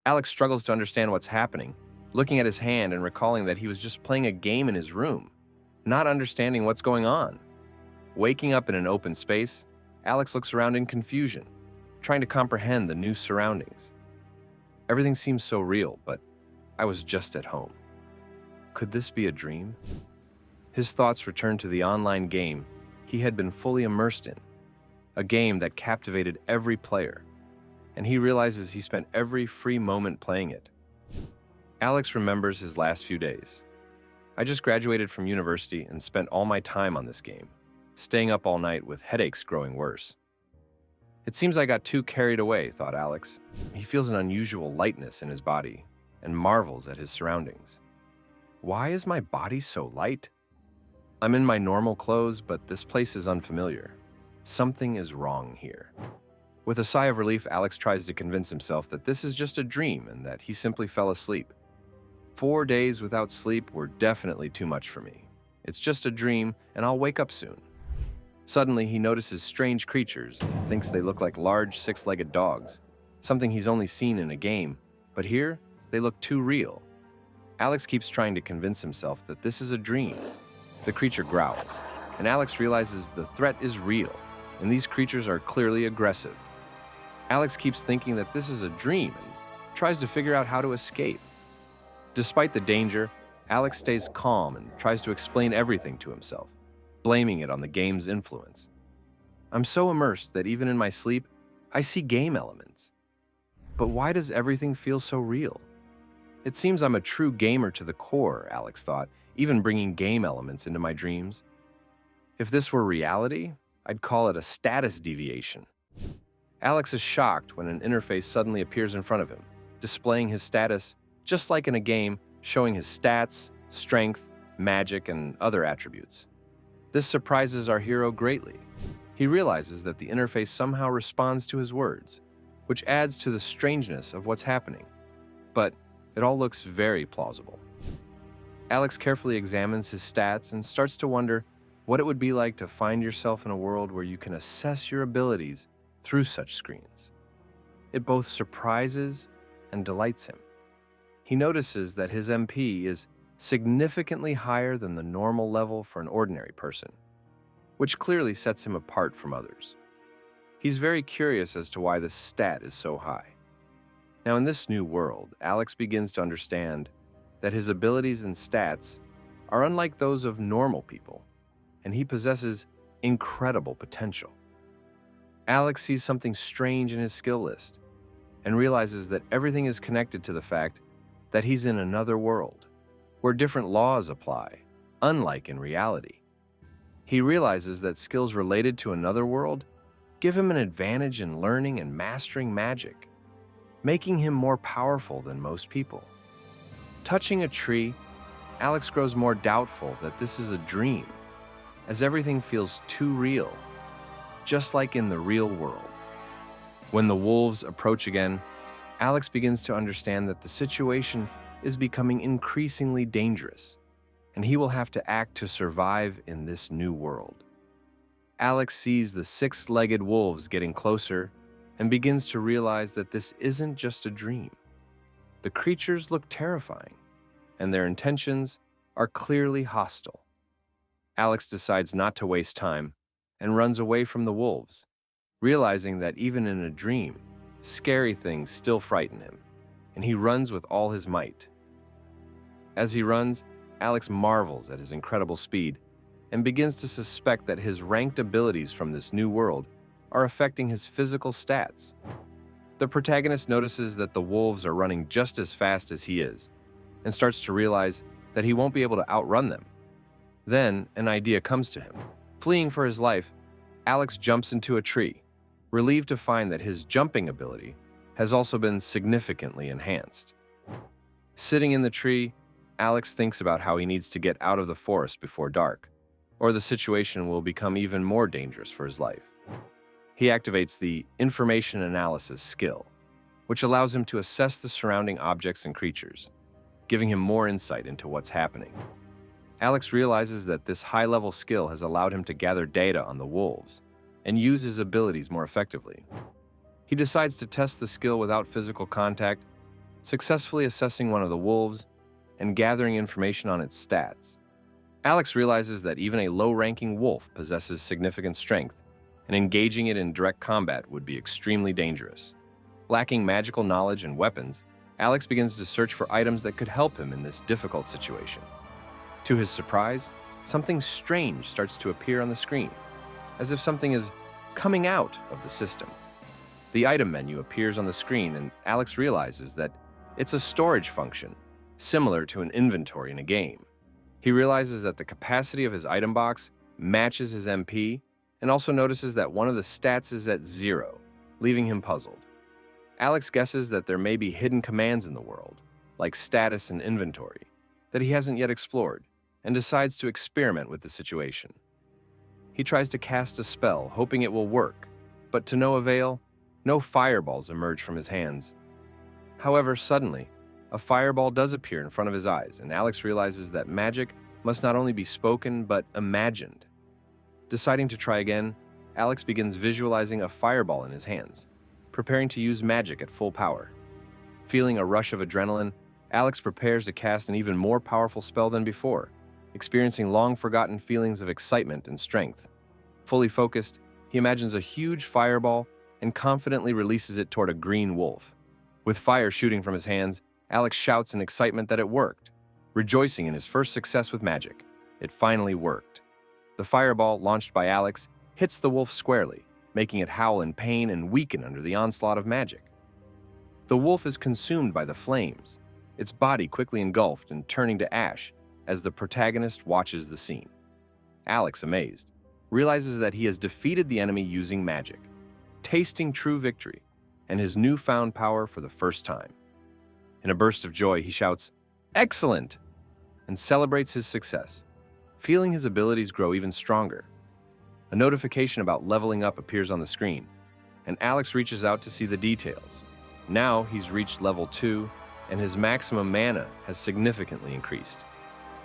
Alex struggles to understand what's happening, looking at his hand and recalling that he was just playing a game in his room, not understanding what's going on. Waking up in an open space, Alex looks around in confusion, trying to comprehend the new surroundings. Everything seems so real, but I was just at home. Could this be a dream? His thoughts return to the online game he had been fully immersed in, a game that captivated every player, and he realizes he spent every free moment playing it. Alex remembers his last few days. I just graduated from university and spent all my time on this game, staying up all night with headaches growing worse. It seems I got too carried away, thought Alex. He feels an unusual lightness in his body and marvels at his surroundings. Why is my body so light? I'm in my normal clothes, but this place is unfamiliar. Something is wrong here. With a sigh of relief, Alex tries to convince himself that this is just a dream and that he simply fell asleep. 4 days without sleep were definitely too much for me. It's just a dream, and I'll wake up soon. Suddenly, he notices strange creatures and thinks they look like large six-legged dogs, something he's only seen in a game, but here, they look too real. Alex keeps trying to convince himself that this is a dream. The creature growls, and Alex realizes the threat is real, and these creatures are clearly aggressive. Alex keeps thinking that this is a dream and tries to figure out how to escape. Despite the danger, Alex stays calm and tries to explain everything to himself, blaming it on the game's influence. I'm so immersed that even in my sleep, I see game elements. But why does everything feel so real? It seems I'm a true gamer to the core, Alex thought, even bringing game elements into my dreams. If this were reality, I'd call it a status deviation. Alex is shocked when an interface suddenly appears in front of him, displaying his status just like in a game, showing his stats, strength, magic, and other attributes. This surprises our hero greatly. He realizes that the interface somehow responds to his words, which adds to the strangeness of what's happening. But it all looks very plausible. Alex carefully examines his stats and starts to wonder what it would be like to find yourself in a world where you can assess your abilities through such screens. It both surprises and delights him. He notices that his MP is significantly higher than the normal level for an ordinary person, which clearly sets him apart from others. He's very curious as to why this stat is so high. Now, in this new world, Alex begins to understand that his abilities and stats are unlike those of normal people, and he possesses incredible potential. Alex sees something strange in his skill list and realizes that everything is connected to the fact that he's in another world, where different laws apply, unlike in reality. He realizes that skills related to another world give him an advantage in learning and mastering magic, making him more powerful than most people. Touching a tree, Alex grows more doubtful that this is a dream, as everything feels too real, just like in the real world. When the wolves approach again, Alex begins to understand that the situation is becoming increasingly dangerous, and he will have to act to survive in this new world. Alex sees the six-legged wolves getting closer and begins to realize that this isn't just a dream. The creatures look terrifying, and their intentions are clearly hostile. Alex decides not to waste time and runs away from the wolves, realizing that even in a dream, scary things still frighten him, and he runs with all his might. As he runs, Alex marvels at his incredible speed and begins to suspect that his ranked abilities from this new world are affecting his physical stats. The protagonist notices that the wolves are running just as fast as he is and starts to realize that he won't be able to outrun them. Then, an idea comes to him. Fleeing for his life, Alex jumps into a tree, relieved to find that his jumping ability has also been significantly enhanced. Sitting in the tree, Alex thinks about how he needs to get out of the forest before dark, or the situation will become even more dangerous for his life. He activates the information analysis skill, which allows him to assess the surrounding objects and creatures, giving him more insight into what's happening. Alex realizes that this high-level skill has allowed him to gather data on the wolves and use his abilities more effectively. He decides to test the skill without physical contact, successfully assessing one of the wolves and gathering information on its stats. Alex realizes that even a low-ranking wolf possesses significant strength, and engaging it in direct combat would be extremely dangerous. Lacking magical knowledge and weapons, Alex begins to search for items that could help him in this difficult situation. To his surprise, something strange starts to appear on the screen, as if something is coming out of the system. The item menu appears on the screen, and Alex realizes that it's a storage function, similar to an inventory in a game. He realizes that the capacity of his item box matches his MP, and also notices that one of the stats is at 0, leaving him puzzled. Alex guesses that there may be hidden commands in the world, like status and inventory, that he hasn't yet explored, and decides to experiment with the situation. He tries to cast a spell, hoping it will work, but to no avail, no fireballs emerge from his hands. However, suddenly, a fireball does appear in front of his eyes, and Alex realizes that magic must not only be spoken, but imagined. Deciding to try again, Alex begins visualizing a fireball in his hands, preparing to use magic at full power. Feeling a rush of adrenaline, Alex prepares to cast an even more powerful spell than before, experiencing long-forgotten feelings of excitement and strength. Fully focused, he imagines a huge fireball and confidently releases it toward a green wolf. With fire shooting from his hands, Alex shouts in excitement that it worked, rejoicing in his first success with magic. It finally worked. The fireball, launched by Alex, hits the wolf squarely, making it howl in pain and weaken under the onslaught of magic. The wolf is consumed by the flames, its body quickly engulfed and turning to ash as the protagonist watches the scene. Alex, amazed, realizes that he has defeated the enemy using magic, tasting true victory and his newfound power for the first time. In a burst of joy, he shouts, "Excellent!" and celebrates his success, feeling his abilities grow even stronger. A notification about leveling up appears on the screen, and Alex reaches out to see the details. Now he's reached level 2, and his maximum mana has significantly increased,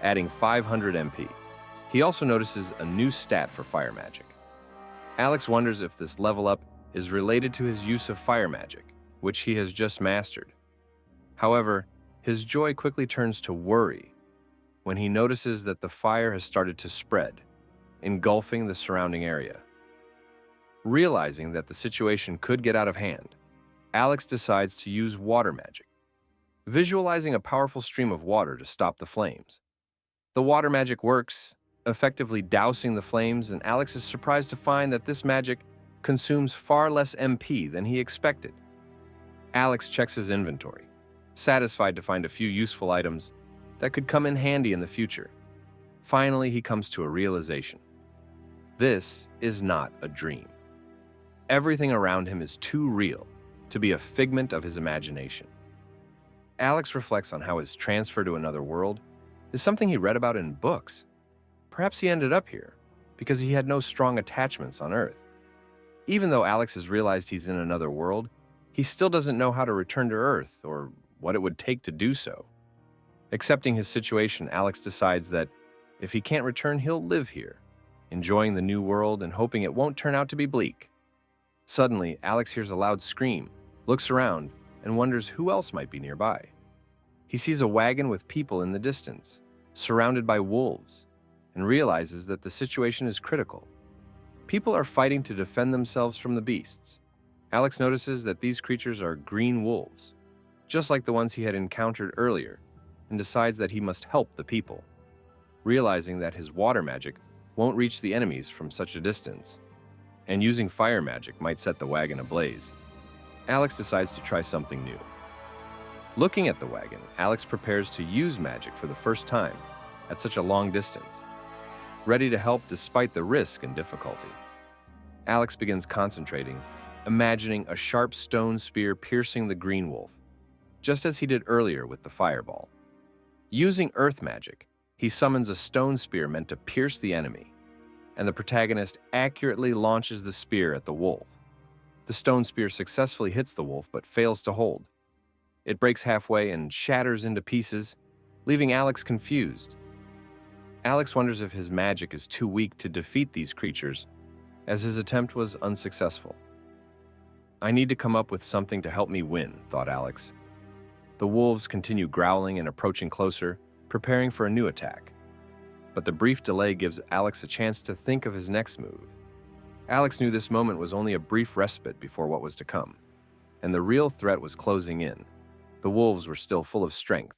adding 500 MP. He also notices a new stat for fire magic. Alex wonders if this level up is related to his use of fire magic, which he has just mastered. However, his joy quickly turns to worry when he notices that the fire has started to spread, engulfing the surrounding area. Realizing that the situation could get out of hand, Alex decides to use water magic, visualizing a powerful stream of water to stop the flames. The water magic works, effectively dousing the flames, and Alex is surprised to find that this magic consumes far less MP than he expected. Alex checks his inventory, satisfied to find a few useful items that could come in handy in the future. Finally, he comes to a realization. This is not a dream. Everything around him is too real to be a figment of his imagination. Alex reflects on how his transfer to another world is something he read about in books. Perhaps he ended up here because he had no strong attachments on Earth. Even though Alex has realized he's in another world, he still doesn't know how to return to Earth or what it would take to do so. Accepting his situation, Alex decides that if he can't return, he'll live here, enjoying the new world and hoping it won't turn out to be bleak. Suddenly, Alex hears a loud scream, looks around, and wonders who else might be nearby. He sees a wagon with people in the distance, surrounded by wolves, and realizes that the situation is critical. People are fighting to defend themselves from the beasts. Alex notices that these creatures are green wolves, just like the ones he had encountered earlier, and decides that he must help the people. Realizing that his water magic won't reach the enemies from such a distance, and using fire magic might set the wagon ablaze, Alex decides to try something new. Looking at the wagon, Alex prepares to use magic for the first time at such a long distance, ready to help despite the risk and difficulty. Alex begins concentrating, imagining a sharp stone spear piercing the green wolf, just as he did earlier with the fireball. Using earth magic, he summons a stone spear meant to pierce the enemy, and the protagonist accurately launches the spear at the wolf. The stone spear successfully hits the wolf but fails to hold. It breaks halfway and shatters into pieces, leaving Alex confused. Alex wonders if his magic is too weak to defeat these creatures, as his attempt was unsuccessful. I need to come up with something to help me win, thought Alex. The wolves continue growling and approaching closer, preparing for a new attack. But the brief delay gives Alex a chance to think of his next move. Alex knew this moment was only a brief respite before what was to come, and the real threat was closing in. The wolves were still full of strength,